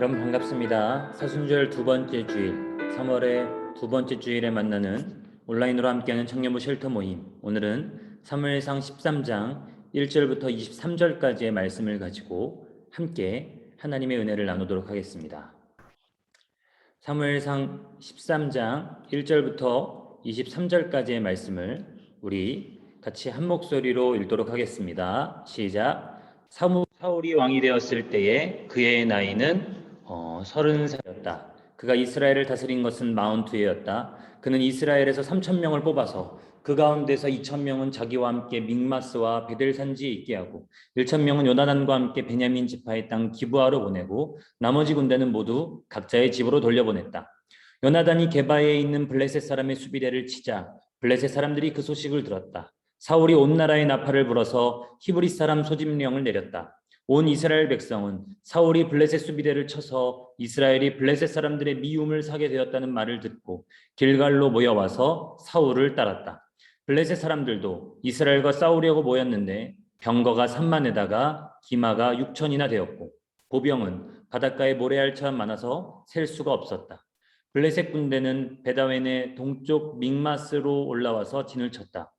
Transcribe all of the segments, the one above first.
여러분 반갑습니다. 사순절 두 번째 주일, 3월의 두 번째 주일에 만나는 온라인으로 함께하는 청년부 쉘터 모임. 오늘은 사무엘상 13장 1절부터 23절까지의 말씀을 가지고 함께 하나님의 은혜를 나누도록 하겠습니다. 사무엘상 13장 1절부터 23절까지의 말씀을 우리 같이 한 목소리로 읽도록 하겠습니다. 시작. 사울이 왕이 되었을 때에 그의 나이는 30살이었다. 그가 이스라엘을 다스린 것은 42해였다. 그는 이스라엘에서 3,000명을 뽑아서 그 가운데서 2,000명은 자기와 함께 믹마스와 베델 산지에 있게 하고 1,000명은 요나단과 함께 베냐민 지파의 땅 기브아로 보내고 나머지 군대는 모두 각자의 집으로 돌려보냈다. 요나단이 게바에 있는 블레셋 사람의 수비대를 치자 블레셋 사람들이 그 소식을 들었다. 사울이 온 나라에 나팔을 불어서 히브리 사람 소집령을 내렸다. 온 이스라엘 백성은 사울이 블레셋 수비대를 쳐서 이스라엘이 블레셋 사람들의 미움을 사게 되었다는 말을 듣고 길갈로 모여와서 사울을 따랐다. 블레셋 사람들도 이스라엘과 싸우려고 모였는데 병거가 3만에다가 기마가 6천이나 되었고 보병은 바닷가에 모래알처럼 많아서 셀 수가 없었다. 블레셋 군대는 베다웬의 동쪽 믹마스로 올라와서 진을 쳤다.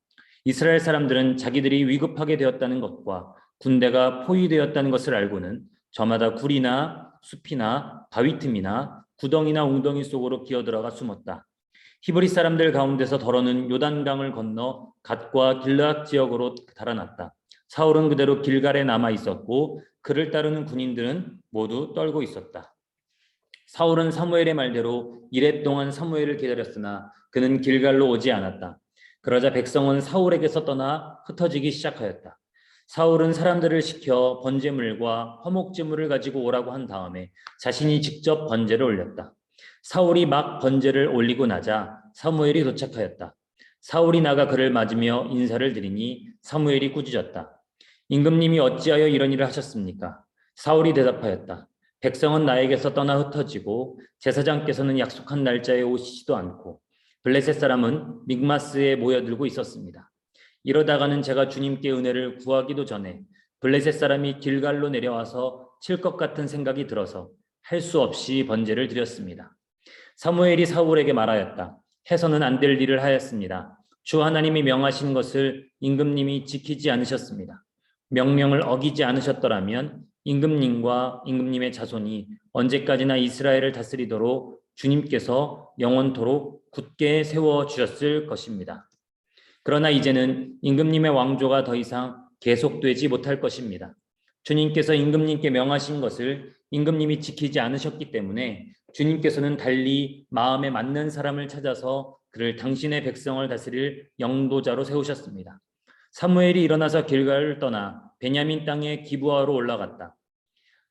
이스라엘 사람들은 자기들이 위급하게 되었다는 것과 군대가 포위되었다는 것을 알고는 저마다 굴이나 숲이나 바위 틈이나 구덩이나 웅덩이 속으로 기어들어가 숨었다. 히브리 사람들 가운데서 더러는 요단강을 건너 갓과 길르앗 지역으로 달아났다. 사울은 그대로 길갈에 남아 있었고 그를 따르는 군인들은 모두 떨고 있었다. 사울은 사무엘의 말대로 이레 동안 사무엘을 기다렸으나 그는 길갈로 오지 않았다. 그러자 백성은 사울에게서 떠나 흩어지기 시작하였다. 사울은 사람들을 시켜 번제물과 화목제물을 가지고 오라고 한 다음에 자신이 직접 번제를 올렸다. 사울이 막 번제를 올리고 나자 사무엘이 도착하였다. 사울이 나가 그를 맞으며 인사를 드리니 사무엘이 꾸짖었다. 임금님이 어찌하여 이런 일을 하셨습니까? 사울이 대답하였다. 백성은 나에게서 떠나 흩어지고 제사장께서는 약속한 날짜에 오시지도 않고 블레셋 사람은 믹마스에 모여들고 있었습니다. 이러다가는 제가 주님께 은혜를 구하기도 전에 블레셋 사람이 길갈로 내려와서 칠 것 같은 생각이 들어서 할 수 없이 번제를 드렸습니다. 사무엘이 사울에게 말하였다. 해서는 안 될 일을 하였습니다. 주 하나님이 명하신 것을 임금님이 지키지 않으셨습니다. 명령을 어기지 않으셨더라면 임금님과 임금님의 자손이 언제까지나 이스라엘을 다스리도록 주님께서 영원토록 굳게 세워주셨을 것입니다. 그러나 이제는 임금님의 왕조가 더 이상 계속되지 못할 것입니다. 주님께서 임금님께 명하신 것을 임금님이 지키지 않으셨기 때문에 주님께서는 달리 마음에 맞는 사람을 찾아서 그를 당신의 백성을 다스릴 영도자로 세우셨습니다. 사무엘이 일어나서 길갈을 떠나 베냐민 땅의 기브아로 올라갔다.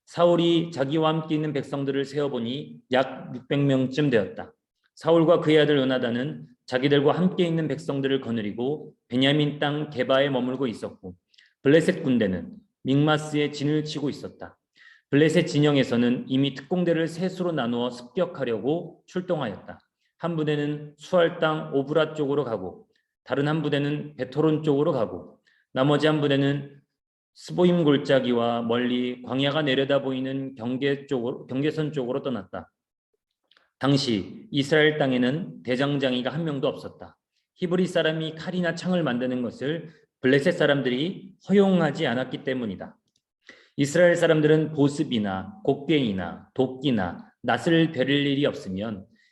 사울이 자기와 함께 있는 백성들을 세어보니 약 600명쯤 되었다. 사울과 그의 아들 요나단은 자기들과 함께 있는 백성들을 거느리고 베냐민 땅 게바에 머물고 있었고 블레셋 군대는 믹마스에 진을 치고 있었다. 블레셋 진영에서는 이미 특공대를 셋으로 나누어 습격하려고 출동하였다. 한 부대는 수알 땅 오브라 쪽으로 가고 다른 한 부대는 베토론 쪽으로 가고 나머지 한 부대는 스보임 골짜기와 멀리 광야가 내려다 보이는 경계선 쪽으로 떠났다. 당시 이스라엘 땅에는 대장장이가 한 명도 없었다. 히브리 사람이 칼이나 창을 만드는 것을 블레셋 사람들이 허용하지 않았기 때문이다. 이스라엘 사람들은 보습이나 곡괭이나 도끼나 낫을 베릴 일이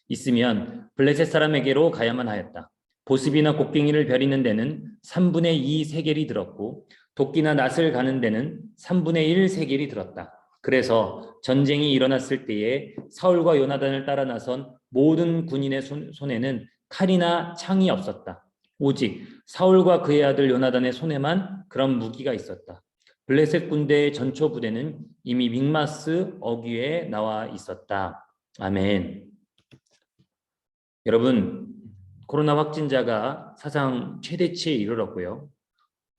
있으면 블레셋 사람에게로 가야만 하였다. 보습이나 곡괭이를 베리는 데는 3분의 2 세겔이 들었고 도끼나 낫을 가는 데는 3분의 1 세겔이 들었다. 그래서 전쟁이 일어났을 때에 사울과 요나단을 따라 나선 모든 군인의 손에는 칼이나 창이 없었다. 오직 사울과 그의 아들 요나단의 손에만 그런 무기가 있었다. 블레셋 군대의 전초 부대는 이미 믹마스 어귀에 나와 있었다. 아멘. 여러분, 코로나 확진자가 사상 최대치에 이르렀고요.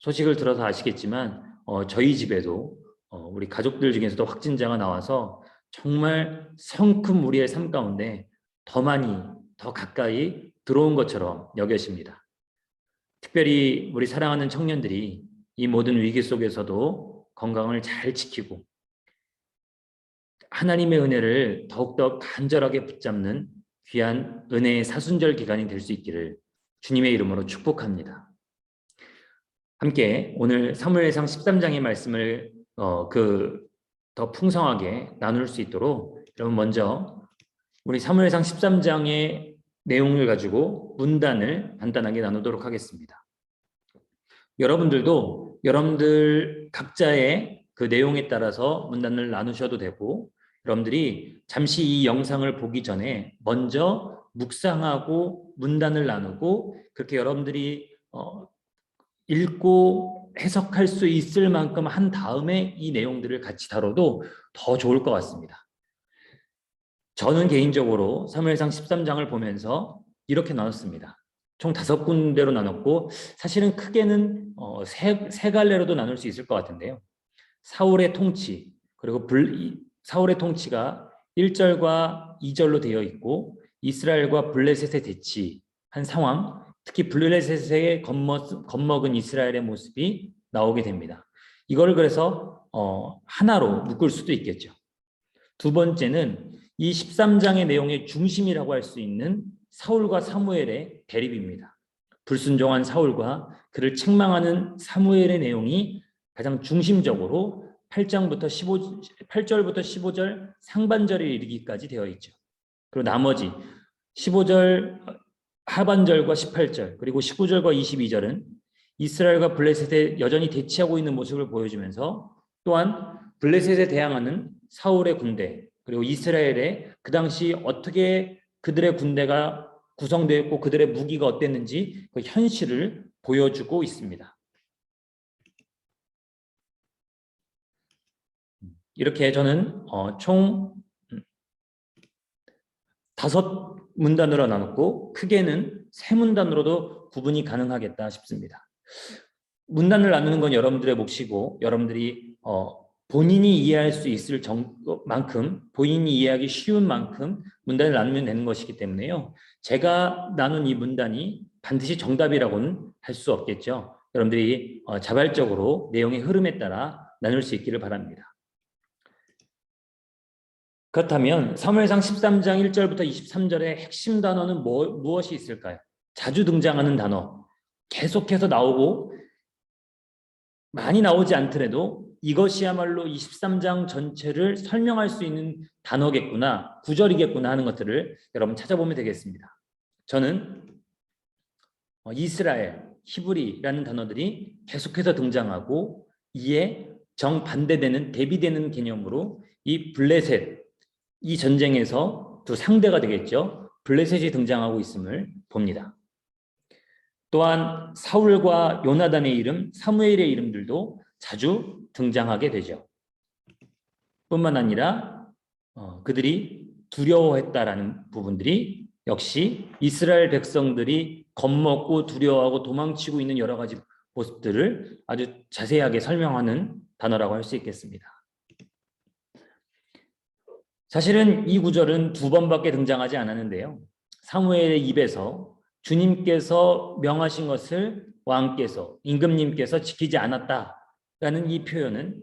소식을 들어서 아시겠지만 저희 집에도 우리 가족들 중에서도 확진자가 나와서 정말 성큼 우리의 삶 가운데 더 많이, 더 가까이 들어온 것처럼 여겨집니다. 특별히 우리 사랑하는 청년들이 이 모든 위기 속에서도 건강을 잘 지키고 하나님의 은혜를 더욱더 간절하게 붙잡는 귀한 은혜의 사순절 기간이 될 수 있기를 주님의 이름으로 축복합니다. 함께 오늘 사무엘상 13장의 말씀을 더 풍성하게 나눌 수 있도록 여러분 먼저 우리 사무엘상 13장의 내용을 가지고 문단을 간단하게 나누도록 하겠습니다. 여러분들도 여러분들 각자의 그 내용에 따라서 문단을 나누셔도 되고 여러분들이 잠시 이 영상을 보기 전에 먼저 묵상하고 문단을 나누고 그렇게 여러분들이 읽고 해석할 수 있을 만큼 한 다음에 이 내용들을 같이 다뤄도 더 좋을 것 같습니다. 저는 개인적으로 사무엘상 13장을 보면서 이렇게 나눴습니다. 총 5군데로 나눴고 사실은 크게는 세 갈래로도 나눌 수 있을 것 같은데요. 사울의 통치, 그리고 사울의 통치가 1절과 2절로 되어 있고 이스라엘과 블레셋의 대치한 상황, 특히 블레셋에 겁먹은 이스라엘의 모습이 나오게 됩니다. 이걸 그래서 하나로 묶을 수도 있겠죠. 두 번째는 이 13장의 내용의 중심이라고 할 수 있는 사울과 사무엘의 대립입니다. 불순종한 사울과 그를 책망하는 사무엘의 내용이 가장 중심적으로 8절부터 15절 상반절에 이르기까지 되어 있죠. 그리고 나머지 15절 하반절과 18절 그리고 19절과 22절은 이스라엘과 블레셋에 여전히 대치하고 있는 모습을 보여주면서 또한 블레셋에 대항하는 사울의 군대 그리고 이스라엘의 그 당시 어떻게 그들의 군대가 구성되었고 그들의 무기가 어땠는지 그 현실을 보여주고 있습니다. 이렇게 저는 총 5문단으로 나눴고 크게는 3문단으로도 구분이 가능하겠다 싶습니다. 문단을 나누는 건 여러분들의 몫이고 여러분들이 본인이 이해할 수 있을 만큼 본인이 이해하기 쉬운 만큼 문단을 나누면 되는 것이기 때문에요. 제가 나눈 이 문단이 반드시 정답이라고는 할 수 없겠죠. 여러분들이 자발적으로 내용의 흐름에 따라 나눌 수 있기를 바랍니다. 그렇다면 사무엘상 13장 1절부터 23절의 핵심 단어는 무엇이 있을까요? 자주 등장하는 단어, 계속해서 나오고 많이 나오지 않더라도 이것이야말로 23장 전체를 설명할 수 있는 단어겠구나, 구절이겠구나 하는 것들을 여러분 찾아보면 되겠습니다. 저는 이스라엘, 히브리라는 단어들이 계속해서 등장하고 이에 정반대되는 대비되는 개념으로 이 블레셋, 이 전쟁에서 두 상대가 되겠죠. 블레셋이 등장하고 있음을 봅니다. 또한 사울과 요나단의 이름, 사무엘의 이름들도 자주 등장하게 되죠. 뿐만 아니라 그들이 두려워했다라는 부분들이 역시 이스라엘 백성들이 겁먹고 두려워하고 도망치고 있는 여러 가지 모습들을 아주 자세하게 설명하는 단어라고 할 수 있겠습니다. 사실은 이 구절은 2번밖에 등장하지 않았는데요. 사무엘의 입에서 주님께서 명하신 것을 왕께서, 임금님께서 지키지 않았다라는 이 표현은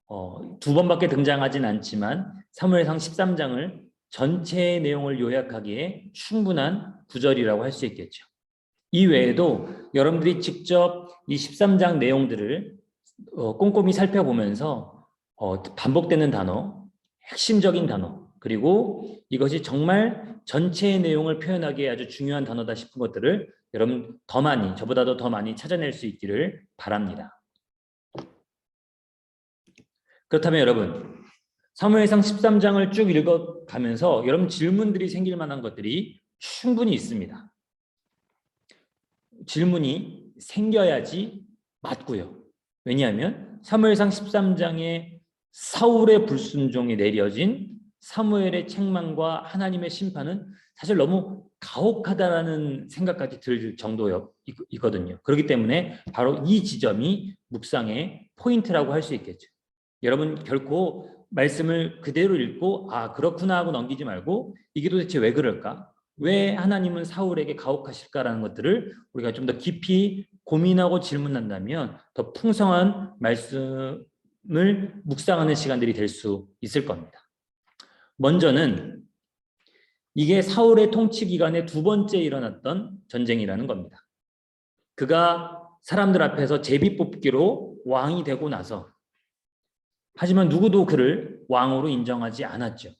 2번밖에 등장하진 않지만 사무엘상 13장을 전체의 내용을 요약하기에 충분한 구절이라고 할 수 있겠죠. 이 외에도 여러분들이 직접 이 13장 내용들을 꼼꼼히 살펴보면서 반복되는 단어, 핵심적인 단어, 그리고 이것이 정말 전체의 내용을 표현하기에 아주 중요한 단어다 싶은 것들을 여러분 더 많이, 저보다도 더 많이 찾아낼 수 있기를 바랍니다. 그렇다면 여러분, 사무엘상 13장을 쭉 읽어가면서 여러분 질문들이 생길 만한 것들이 충분히 있습니다. 질문이 생겨야지 맞고요. 왜냐하면 사무엘상 13장에 사울의 불순종이 내려진 사무엘의 책망과 하나님의 심판은 사실 너무 가혹하다라는 생각까지 들 정도이거든요. 그렇기 때문에 바로 이 지점이 묵상의 포인트라고 할 수 있겠죠. 여러분 결코 말씀을 그대로 읽고 아 그렇구나 하고 넘기지 말고 이게 도대체 왜 그럴까? 왜 하나님은 사울에게 가혹하실까라는 것들을 우리가 좀 더 깊이 고민하고 질문한다면 더 풍성한 말씀을 묵상하는 시간들이 될 수 있을 겁니다. 먼저는 이게 사울의 통치 기간에 두 번째 일어났던 전쟁이라는 겁니다. 그가 사람들 앞에서 제비뽑기로 왕이 되고 나서, 하지만 누구도 그를 왕으로 인정하지 않았죠.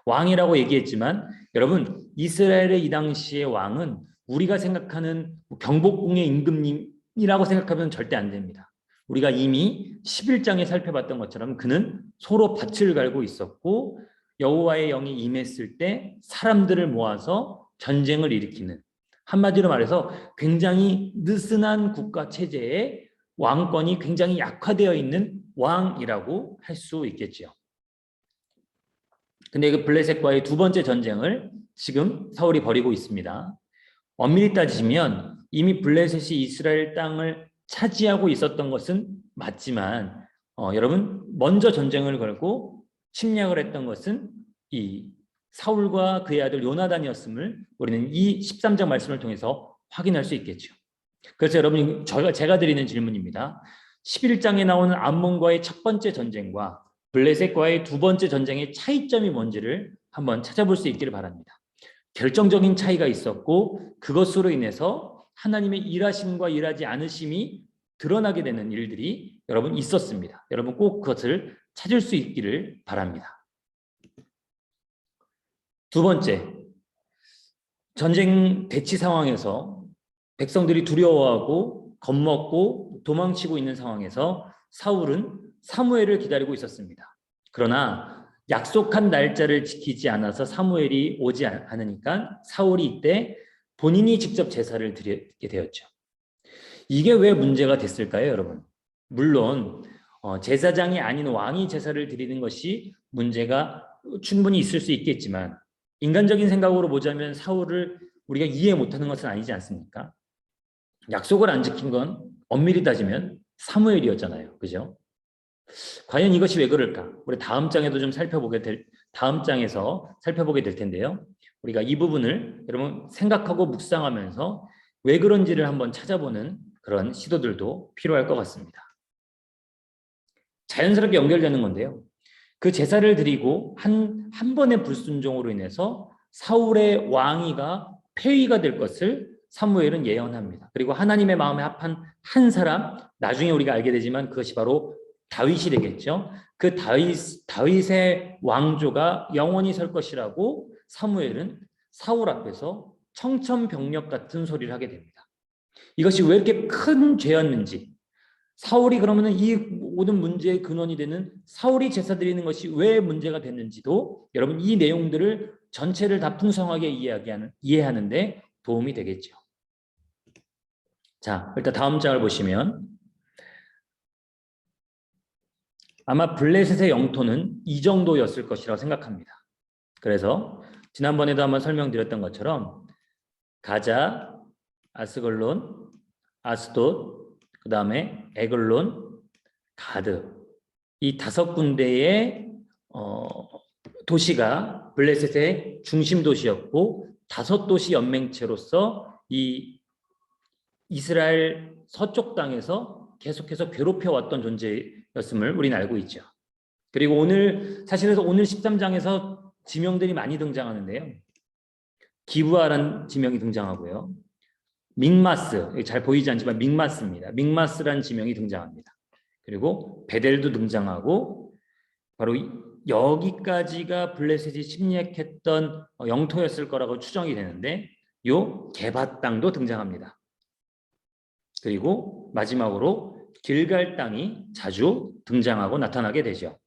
왕이라고 얘기했지만 여러분, 이스라엘의 이 당시의 왕은 우리가 생각하는 경복궁의 임금님이라고 생각하면 절대 안 됩니다. 우리가 이미 11장에 살펴봤던 것처럼 그는 소로 밭을 갈고 있었고 여호와의 영이 임했을 때 사람들을 모아서 전쟁을 일으키는, 한마디로 말해서 굉장히 느슨한 국가 체제에 왕권이 굉장히 약화되어 있는 왕이라고 할 수 있겠죠. 근데 그 블레셋과의 두 번째 전쟁을 지금 사울이 벌이고 있습니다. 엄밀히 따지면 이미 블레셋이 이스라엘 땅을 차지하고 있었던 것은 맞지만 여러분, 먼저 전쟁을 걸고 침략을 했던 것은 이 사울과 그의 아들 요나단이었음을 우리는 이 13장 말씀을 통해서 확인할 수 있겠죠. 그래서 여러분, 제가 드리는 질문입니다. 11장에 나오는 암몬과의 첫 번째 전쟁과 블레셋과의 두 번째 전쟁의 차이점이 뭔지를 한번 찾아볼 수 있기를 바랍니다. 결정적인 차이가 있었고 그것으로 인해서 하나님의 일하심과 일하지 않으심이 드러나게 되는 일들이 여러분 있었습니다. 여러분 꼭 그것을 찾을 수 있기를 바랍니다. 두 번째, 전쟁 대치 상황에서 백성들이 두려워하고 겁먹고 도망치고 있는 상황에서 사울은 사무엘을 기다리고 있었습니다. 그러나 약속한 날짜를 지키지 않아서 사무엘이 오지 않으니까 사울이 이때 본인이 직접 제사를 드리게 되었죠. 이게 왜 문제가 됐을까요, 여러분? 물론 제사장이 아닌 왕이 제사를 드리는 것이 문제가 충분히 있을 수 있겠지만 인간적인 생각으로 보자면 사울을 우리가 이해 못하는 것은 아니지 않습니까? 약속을 안 지킨 건 엄밀히 따지면 사무엘이었잖아요. 그죠? 과연 이것이 왜 그럴까? 우리 다음 장에도 좀 다음 장에서 살펴보게 될 텐데요. 우리가 이 부분을 여러분 생각하고 묵상하면서 왜 그런지를 한번 찾아보는 그런 시도들도 필요할 것 같습니다. 자연스럽게 연결되는 건데요. 그 제사를 드리고 한 번의 불순종으로 인해서 사울의 왕위가 폐위가 될 것을 사무엘은 예언합니다. 그리고 하나님의 마음에 합한 한 사람, 나중에 우리가 알게 되지만 그것이 바로 다윗이 되겠죠. 그 다윗의 왕조가 영원히 설 것이라고 사무엘은 사울 앞에서 청천벽력 같은 소리를 하게 됩니다. 이것이 왜 이렇게 큰 죄였는지, 사울이 그러면 이 모든 문제의 근원이 되는 사울이 제사 드리는 것이 왜 문제가 됐는지도 여러분 이 내용들을 전체를 다 풍성하게 이해하는데 도움이 되겠죠. 자, 일단 다음 장을 보시면 아마 블레셋의 영토는 이 정도였을 것이라고 생각합니다. 그래서 지난번에도 한번 설명드렸던 것처럼 가자, 아스글론, 아스돗, 그 다음에 에글론, 가드, 이 5군데의 도시가 블레셋의 중심 도시였고 5도시 연맹체로서 이 이스라엘 서쪽 땅에서 계속해서 괴롭혀왔던 존재였음을 우리는 알고 있죠. 그리고 사실은 오늘 13장에서 지명들이 많이 등장하는데요. 기브아라는 지명이 등장하고요. 믹마스, 잘 보이지 않지만 믹마스입니다. 믹마스라는 지명이 등장합니다. 그리고 베델도 등장하고 바로 여기까지가 블레셋이 침략했던 영토였을 거라고 추정이 되는데 요 게바 땅도 등장합니다. 그리고 마지막으로 길갈 땅이 자주 등장하고 나타나게 되죠.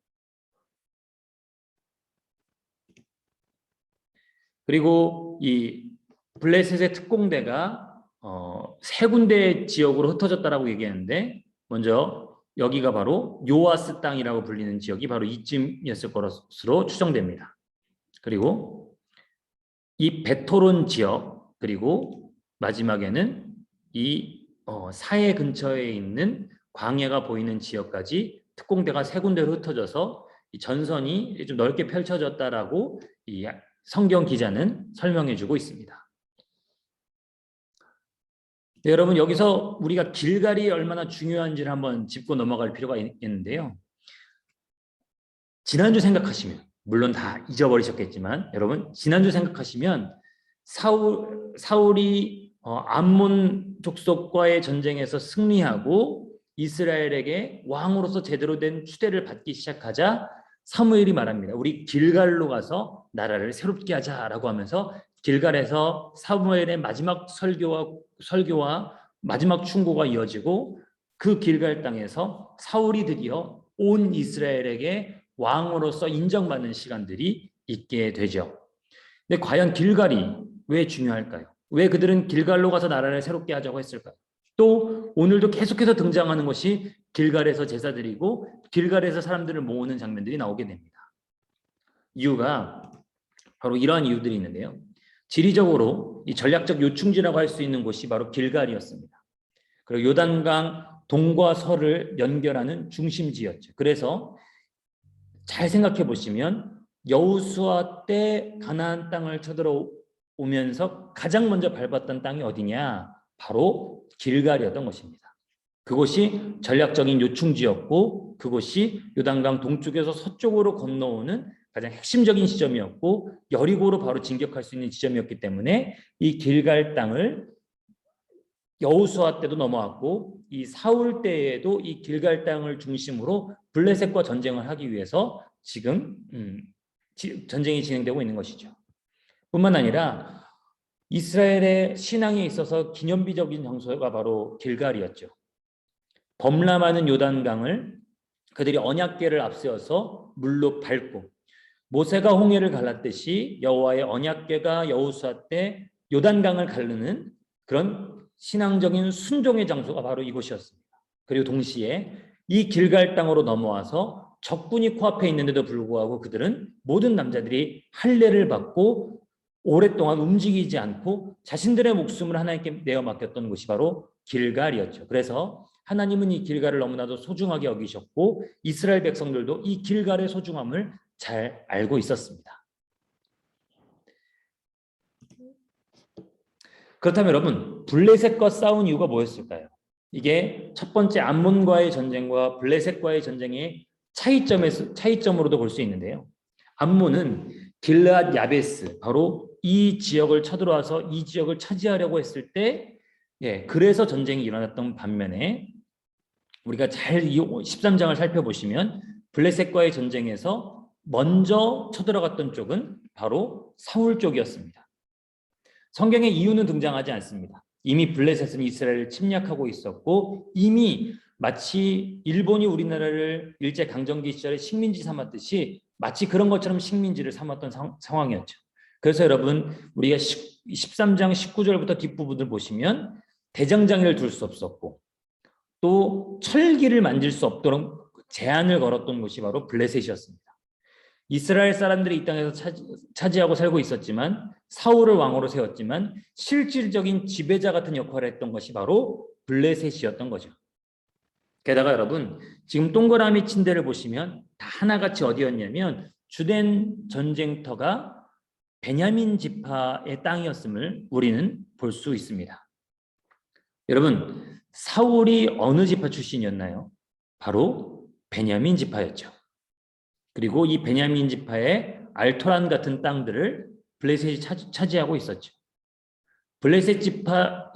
그리고 이 블레셋의 특공대가 3군데 지역으로 흩어졌다라고 얘기했는데 먼저 여기가 바로 요아스 땅이라고 불리는 지역이 바로 이쯤이었을 것으로 추정됩니다. 그리고 이 베토론 지역, 그리고 마지막에는 이 사해 근처에 있는 광야가 보이는 지역까지 특공대가 3군데로 흩어져서 이 전선이 좀 넓게 펼쳐졌다라고 이 성경 기자는 설명해주고 있습니다. 네, 여러분 여기서 우리가 길갈이 얼마나 중요한지를 한번 짚고 넘어갈 필요가 있는데요. 지난주 생각하시면 물론 다 잊어버리셨겠지만 여러분 지난주 생각하시면 사울이 암몬 족속과의 전쟁에서 승리하고 이스라엘에게 왕으로서 제대로 된 추대를 받기 시작하자 사무엘이 말합니다. 우리 길갈로 가서 나라를 새롭게 하자라고 하면서 길갈에서 사무엘의 마지막 설교와 마지막 충고가 이어지고 그 길갈 땅에서 사울이 드디어 온 이스라엘에게 왕으로서 인정받는 시간들이 있게 되죠. 근데 과연 길갈이 왜 중요할까요? 왜 그들은 길갈로 가서 나라를 새롭게 하자고 했을까요? 또 오늘도 계속해서 등장하는 것이 길갈에서 제사 드리고 길갈에서 사람들을 모으는 장면들이 나오게 됩니다. 이유가 바로 이러한 이유들이 있는데요. 지리적으로 이 전략적 요충지라고 할 수 있는 곳이 바로 길갈이었습니다. 그리고 요단강 동과 서를 연결하는 중심지였죠. 그래서 잘 생각해 보시면 여호수아 때 가나안 땅을 쳐들어오면서 가장 먼저 밟았던 땅이 어디냐? 바로 길갈이었던 것입니다. 그곳이 전략적인 요충지였고 그곳이 요단강 동쪽에서 서쪽으로 건너오는 가장 핵심적인 지점이었고 여리고로 바로 진격할 수 있는 지점이었기 때문에 이 길갈 땅을 여호수아 때도 넘어왔고 이 사울 때에도 이 길갈 땅을 중심으로 블레셋과 전쟁을 하기 위해서 지금 전쟁이 진행되고 있는 것이죠. 뿐만 아니라 이스라엘의 신앙에 있어서 기념비적인 장소가 바로 길갈이었죠. 범람하는 요단강을 그들이 언약궤를 앞세워서 물로 밟고 모세가 홍해를 갈랐듯이 여호와의 언약궤가 여호수아 때 요단강을 가르는 그런 신앙적인 순종의 장소가 바로 이곳이었습니다. 그리고 동시에 이 길갈 땅으로 넘어와서 적군이 코앞에 있는데도 불구하고 그들은 모든 남자들이 할례를 받고 오랫동안 움직이지 않고 자신들의 목숨을 하나님께 내어 맡겼던 곳이 바로 길갈이었죠. 그래서 하나님은 이 길갈을 너무나도 소중하게 여기셨고 이스라엘 백성들도 이 길갈의 소중함을 잘 알고 있었습니다. 그렇다면 여러분 블레셋과 싸운 이유가 뭐였을까요? 이게 첫 번째 암몬과의 전쟁과 블레셋과의 전쟁의 차이점으로도 볼 수 있는데요. 암몬은 길르앗 야베스 바로 이 지역을 쳐들어와서 이 지역을 차지하려고 했을 때 그래서 전쟁이 일어났던 반면에 우리가 잘 13장을 살펴보시면 블레셋과의 전쟁에서 먼저 쳐들어갔던 쪽은 바로 사울 쪽이었습니다. 성경에 이유는 등장하지 않습니다. 이미 블레셋은 이스라엘을 침략하고 있었고 이미 마치 일본이 우리나라를 일제강점기 시절에 식민지 삼았듯이 마치 그런 것처럼 식민지를 삼았던 상황이었죠. 그래서 여러분 우리가 13장 19절부터 뒷부분을 보시면 대장장이를 둘 수 없었고 또 철기를 만질 수 없도록 제한을 걸었던 곳이 바로 블레셋이었습니다. 이스라엘 사람들이 이 땅에서 차지하고 살고 있었지만 사울을 왕으로 세웠지만 실질적인 지배자 같은 역할을 했던 것이 바로 블레셋이었던 거죠. 게다가 여러분 지금 동그라미 친 데를 보시면 다 하나같이 어디였냐면 주된 전쟁터가 베냐민 지파의 땅이었음을 우리는 볼 수 있습니다. 여러분 사울이 어느 지파 출신이었나요? 바로 베냐민 지파였죠. 그리고 이 베냐민 지파의 알토란 같은 땅들을 블레셋이 차지하고 있었죠. 블레셋 지파가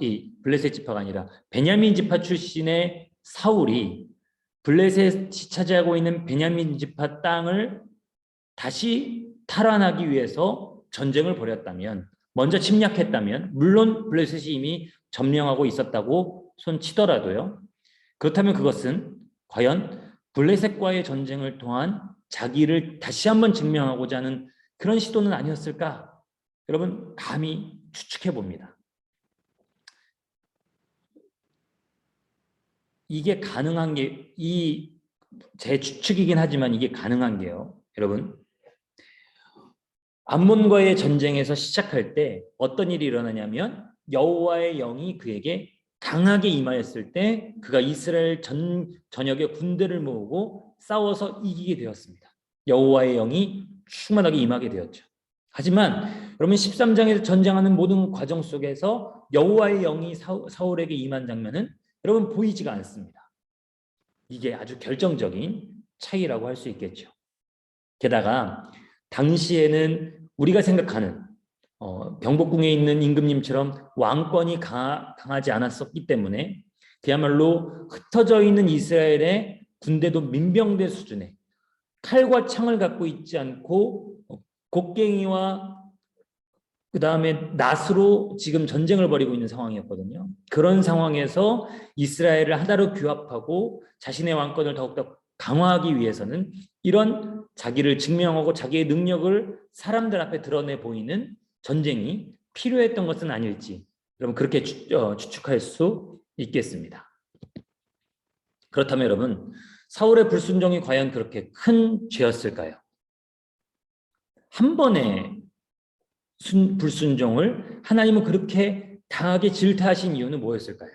아니라 베냐민 지파 출신의 사울이 블레셋이 차지하고 있는 베냐민 지파 땅을 다시 탈환하기 위해서 전쟁을 벌였다면 먼저 침략했다면 물론 블레셋이 이미 점령하고 있었다고 손치더라도요. 그렇다면 그것은 과연 블레셋과의 전쟁을 통한 자기를 다시 한번 증명하고자 하는 그런 시도는 아니었을까? 여러분 감히 추측해 봅니다. 이게 가능한 게 제 추측이긴 하지만 이게 가능한 게요. 여러분 암몬과의 전쟁에서 시작할 때 어떤 일이 일어나냐면 여호와의 영이 그에게 강하게 임하였을 때 그가 이스라엘 전역의 군대를 모으고 싸워서 이기게 되었습니다. 여호와의 영이 충만하게 임하게 되었죠. 하지만 여러분 13장에서 전쟁하는 모든 과정 속에서 여호와의 영이 사울에게 임한 장면은 여러분 보이지가 않습니다. 이게 아주 결정적인 차이라고 할 수 있겠죠. 게다가 당시에는 우리가 생각하는 경복궁에 있는 임금님처럼 왕권이 강하지 않았었기 때문에 그야말로 흩어져 있는 이스라엘의 군대도 민병대 수준의 칼과 창을 갖고 있지 않고 곡괭이와 그 다음에 낫으로 지금 전쟁을 벌이고 있는 상황이었거든요. 그런 상황에서 이스라엘을 하나로 규합하고 자신의 왕권을 더욱더 강화하기 위해서는 이런 자기를 증명하고 자기의 능력을 사람들 앞에 드러내 보이는 전쟁이 필요했던 것은 아닐지 여러분 그렇게 추측할 수 있겠습니다. 그렇다면 여러분 사울의 불순종이 과연 그렇게 큰 죄였을까요? 한 번의 불순종을 하나님은 그렇게 강하게 질타하신 이유는 뭐였을까요?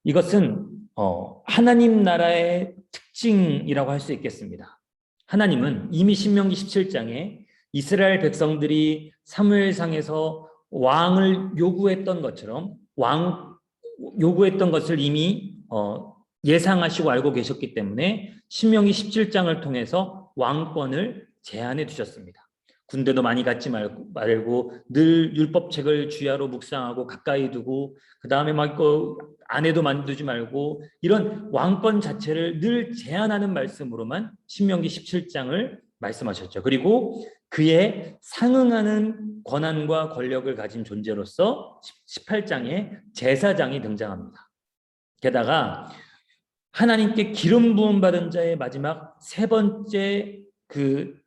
이것은 하나님 나라의 특징이라고 할 수 있겠습니다. 하나님은 이미 신명기 17장에 이스라엘 백성들이 사무엘상에서 왕을 요구했던 것처럼 요구했던 것을 이미 예상하시고 알고 계셨기 때문에 신명기 17장을 통해서 왕권을 제안해 주셨습니다. 군대도 많이 갖지 말고 늘 율법책을 주야로 묵상하고 가까이 두고 그 다음에 막 아내도 만들지 말고 이런 왕권 자체를 늘 제안하는 말씀으로만 신명기 17장을 말씀하셨죠. 그리고 그에 상응하는 권한과 권력을 가진 존재로서 18장에 제사장이 등장합니다. 게다가 하나님께 기름 부음 받은 자의 마지막 세 번째 그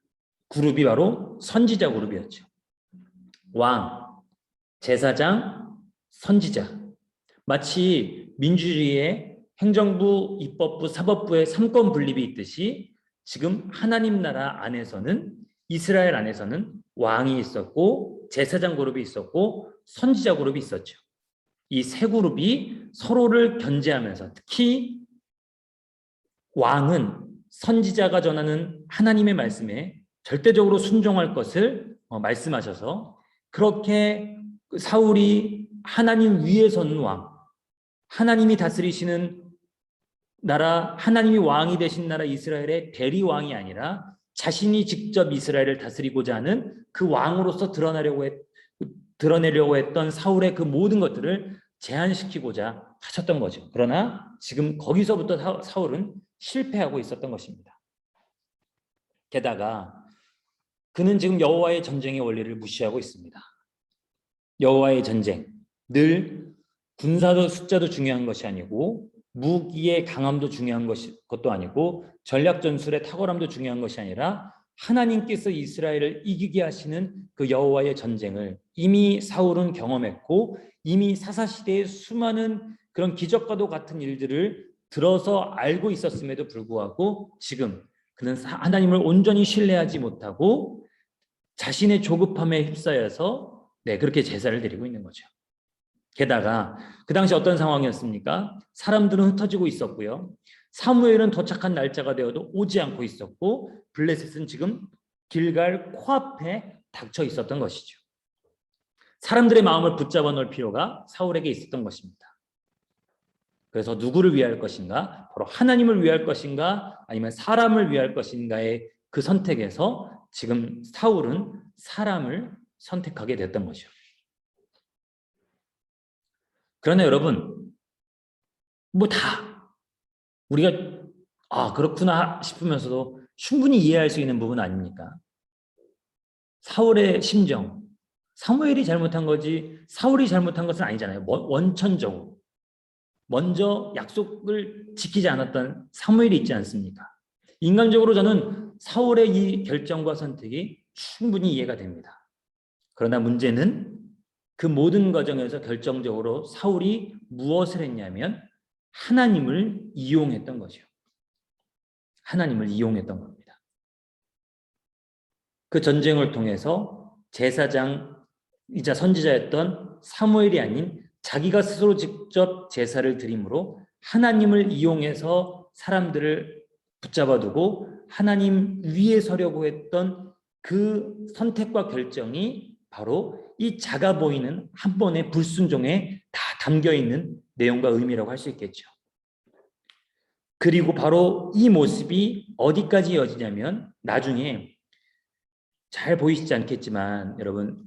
그룹이 바로 선지자 그룹이었죠. 왕, 제사장, 선지자. 마치 민주주의의 행정부, 입법부, 사법부의 삼권 분립이 있듯이 지금 하나님 나라 안에서는 이스라엘 안에서는 왕이 있었고 제사장 그룹이 있었고 선지자 그룹이 있었죠. 이 세 그룹이 서로를 견제하면서 특히 왕은 선지자가 전하는 하나님의 말씀에 절대적으로 순종할 것을 말씀하셔서 그렇게 사울이 하나님 위에 선 왕, 하나님이 다스리시는 나라, 하나님이 왕이 되신 나라 이스라엘의 대리왕이 아니라 자신이 직접 이스라엘을 다스리고자 하는 그 왕으로서 드러내려고 했던 사울의 그 모든 것들을 제한시키고자 하셨던 거죠. 그러나 지금 거기서부터 사울은 실패하고 있었던 것입니다. 게다가 그는 지금 여호와의 전쟁의 원리를 무시하고 있습니다. 여호와의 전쟁, 늘 군사도 숫자도 중요한 것이 아니고 무기의 강함도 중요한 것도 아니고 전략 전술의 탁월함도 중요한 것이 아니라 하나님께서 이스라엘을 이기게 하시는 그 여호와의 전쟁을 이미 사울은 경험했고 이미 사사시대의 수많은 그런 기적과도 같은 일들을 들어서 알고 있었음에도 불구하고 지금 그는 하나님을 온전히 신뢰하지 못하고 자신의 조급함에 휩싸여서 그렇게 제사를 드리고 있는 거죠. 게다가 그 당시 어떤 상황이었습니까? 사람들은 흩어지고 있었고요. 사무엘은 도착한 날짜가 되어도 오지 않고 있었고 블레셋은 지금 길갈 코앞에 닥쳐 있었던 것이죠. 사람들의 마음을 붙잡아 놓을 필요가 사울에게 있었던 것입니다. 그래서 누구를 위할 것인가? 바로 하나님을 위할 것인가? 아니면 사람을 위할 것인가의 그 선택에서 지금 사울은 사람을 선택하게 됐던 거죠. 그러나 여러분, 우리가 그렇구나 싶으면서도 충분히 이해할 수 있는 부분 아닙니까? 사울의 심정, 사무엘이 잘못한 거지 사울이 잘못한 것은 아니잖아요. 원천적으로 먼저 약속을 지키지 않았던 사무엘이 있지 않습니까? 인간적으로 저는 사울의 이 결정과 선택이 충분히 이해가 됩니다. 그러나 문제는 그 모든 과정에서 결정적으로 사울이 무엇을 했냐면 하나님을 이용했던 거죠. 하나님을 이용했던 겁니다. 그 전쟁을 통해서 제사장이자 선지자였던 사무엘이 아닌 자기가 스스로 직접 제사를 드림으로 하나님을 이용해서 사람들을 붙잡아두고 하나님 위에 서려고 했던 그 선택과 결정이 바로 이 작아 보이는 한 번의 불순종에 다 담겨있는 내용과 의미라고 할 수 있겠죠. 그리고 바로 이 모습이 어디까지 이어지냐면 나중에 잘 보이시지 않겠지만 여러분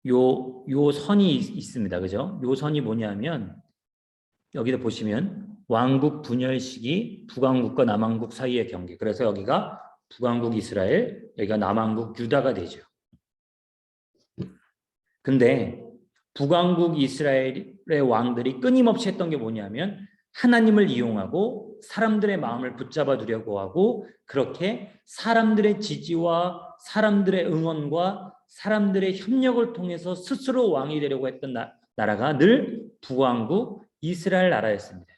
요 선이 있습니다. 그죠? 요 선이 뭐냐면 여기다 보시면 왕국 분열 시기 북왕국과 남왕국 사이의 경계. 그래서 여기가 북왕국 이스라엘, 여기가 남왕국 유다가 되죠. 근데 북왕국 이스라엘의 왕들이 끊임없이 했던 게 뭐냐면 하나님을 이용하고 사람들의 마음을 붙잡아 두려고 하고 그렇게 사람들의 지지와 사람들의 응원과 사람들의 협력을 통해서 스스로 왕이 되려고 했던 나라가 늘 북왕국 이스라엘 나라였습니다.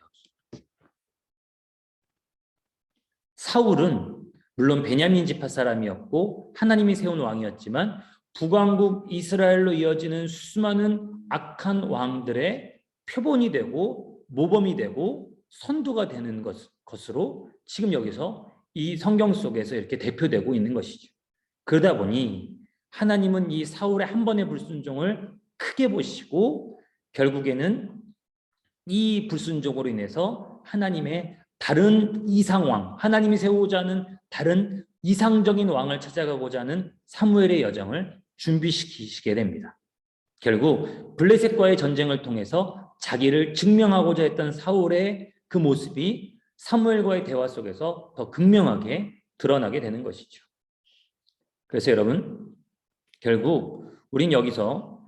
사울은 물론 베냐민 지파 사람이었고 하나님이 세운 왕이었지만 북왕국 이스라엘로 이어지는 수많은 악한 왕들의 표본이 되고 모범이 되고 선두가 되는 것으로 지금 여기서 이 성경 속에서 이렇게 대표되고 있는 것이죠. 그러다 보니 하나님은 이 사울의 한 번의 불순종을 크게 보시고 결국에는 이 불순종으로 인해서 하나님의 다른 이상왕, 하나님이 세우고자 하는 다른 이상적인 왕을 찾아가고자 하는 사무엘의 여정을 준비시키시게 됩니다. 결국 블레셋과의 전쟁을 통해서 자기를 증명하고자 했던 사울의 그 모습이 사무엘과의 대화 속에서 더 극명하게 드러나게 되는 것이죠. 그래서 여러분, 결국 우린 여기서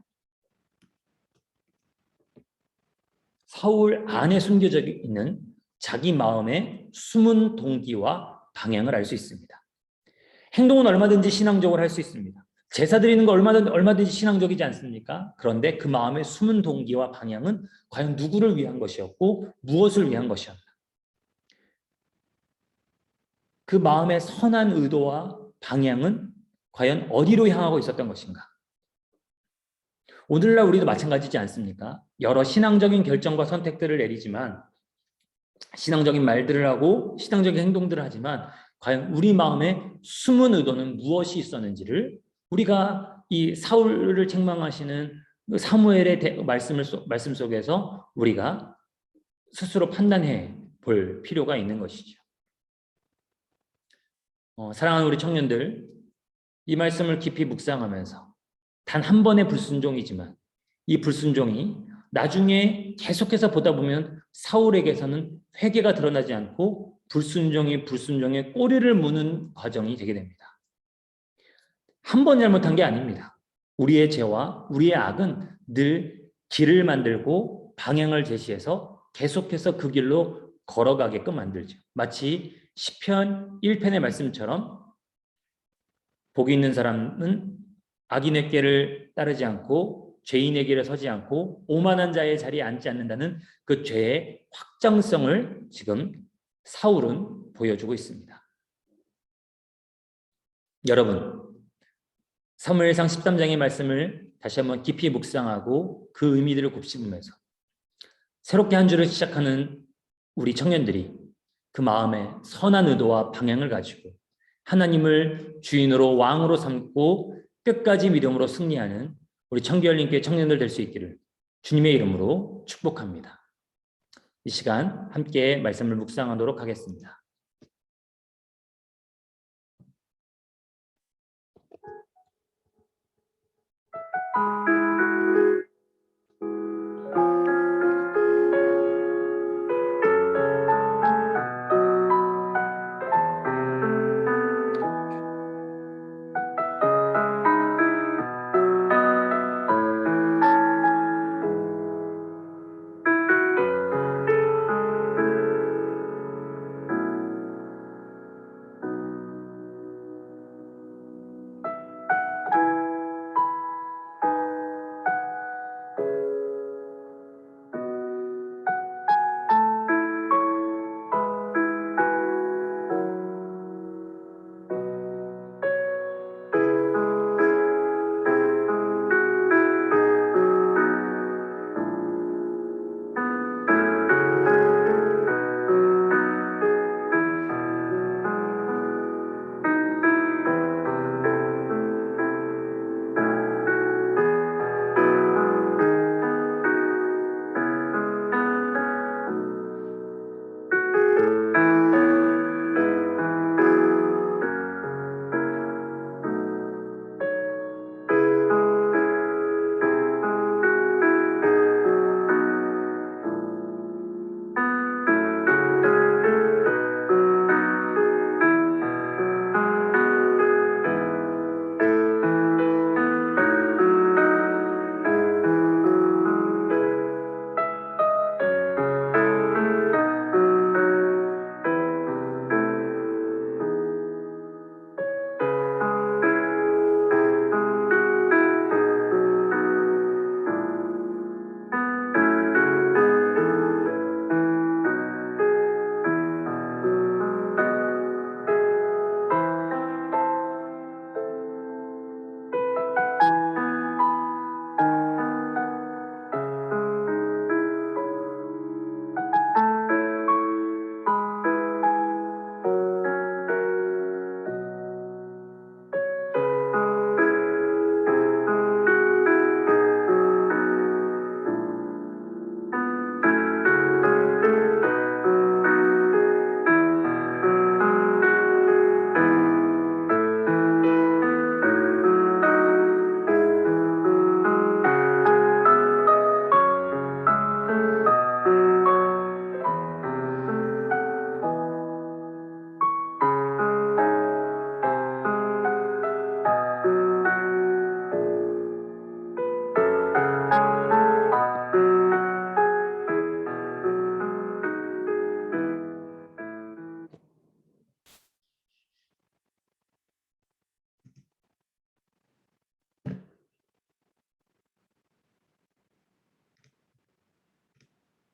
사울 안에 숨겨져 있는 자기 마음의 숨은 동기와 방향을 알 수 있습니다. 행동은 얼마든지 신앙적으로 할 수 있습니다. 제사 드리는 거 얼마든지 신앙적이지 않습니까? 그런데 그 마음의 숨은 동기와 방향은 과연 누구를 위한 것이었고 무엇을 위한 것이었나? 그 마음의 선한 의도와 방향은 과연 어디로 향하고 있었던 것인가? 오늘날 우리도 마찬가지지 않습니까? 여러 신앙적인 결정과 선택들을 내리지만 신앙적인 말들을 하고 신앙적인 행동들을 하지만 과연 우리 마음에 숨은 의도는 무엇이 있었는지를 우리가 이 사울을 책망하시는 사무엘의 말씀 속에서 우리가 스스로 판단해 볼 필요가 있는 것이죠. 사랑하는 우리 청년들, 이 말씀을 깊이 묵상하면서 단 한 번의 불순종이지만 이 불순종이 나중에 계속해서 보다 보면 사울에게서는 회개가 드러나지 않고 불순종의 꼬리를 무는 과정이 되게 됩니다. 한 번 잘못한 게 아닙니다. 우리의 죄와 우리의 악은 늘 길을 만들고 방향을 제시해서 계속해서 그 길로 걸어가게끔 만들죠. 마치 시편 1편의 말씀처럼 복이 있는 사람은 악인의 길을 따르지 않고 죄인의 길에 서지 않고 오만한 자의 자리에 앉지 않는다는 그 죄의 확정성을 지금 사울은 보여주고 있습니다. 여러분, 사무엘상 13장의 말씀을 다시 한번 깊이 묵상하고 그 의미들을 곱씹으면서 새롭게 한 주를 시작하는 우리 청년들이 그 마음에 선한 의도와 방향을 가지고 하나님을 주인으로 왕으로 삼고 끝까지 믿음으로 승리하는 우리 청교열림교회 청년들 될 수 있기를 주님의 이름으로 축복합니다. 이 시간 함께 말씀을 묵상하도록 하겠습니다.